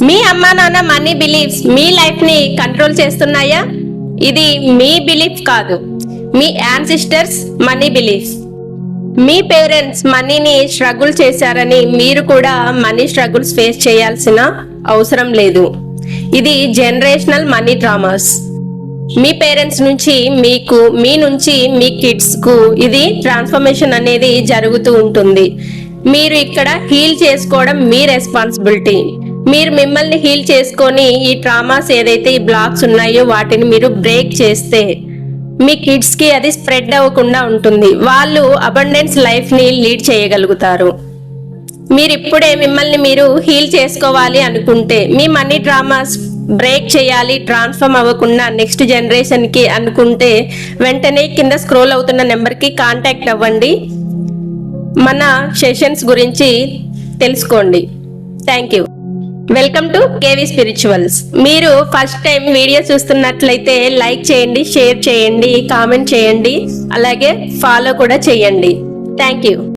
మీ అమ్మా నాన్న money beliefs మీ life ని కంట్రోల్ చేస్తున్నాయా? ఇది మీ బిలీఫ్ కాదు, మీ యాన్సిస్టర్స్ మనీ బిలీఫ్స్. మీ పేరెంట్స్ మనీని స్ట్రగుల్ చేశారని మీరు కూడా మనీ స్ట్రగుల్స్ ఫేస్ చేయాల్సిన అవసరం లేదు. ఇది జనరేషనల్ మనీ డ్రామాస్. మీ పేరెంట్స్ నుంచి మీకు, మీ నుంచి మీ కిడ్స్ కు ఇది ట్రాన్స్ఫర్మేషన్ అనేది జరుగుతూ ఉంటుంది. మీరు ఇక్కడ హీల్ చేసుకోవడం మీ రెస్పాన్సిబిలిటీ. మీరు మిమ్మల్ని హీల్ చేసుకొని ఈ ట్రామాస్ ఏదైతే ఈ బ్లాక్స్ ఉన్నాయో వాటిని మీరు బ్రేక్ చేస్తే మీ కిడ్స్ కి అది స్ప్రెడ్ అవ్వకుండా ఉంటుంది. వాళ్ళు అబండెన్స్ లైఫ్ ని లీడ్ చేయగలుగుతారు. మీరు ఇప్పుడే మిమ్మల్ని మీరు హీల్ చేసుకోవాలి అనుకుంటే, మీ మనీ డ్రామాస్ బ్రేక్ చేయాలి, ట్రాన్స్ఫార్మ్ అవ్వకుండా నెక్స్ట్ జనరేషన్ కి అనుకుంటే, వెంటనే కింద స్క్రోల్ అవుతున్న నెంబర్ కి కాంటాక్ట్ అవ్వండి. మన సెషన్స్ గురించి తెలుసుకోండి. Thank you. Welcome to KV spirituals. మీరు ఫస్ట్ టైం వీడియో చూస్తున్నట్లయితే లైక్ చేయండి, షేర్ చేయండి, కామెంట్ చేయండి, అలాగే ఫాలో కూడా చేయండి. Thank you.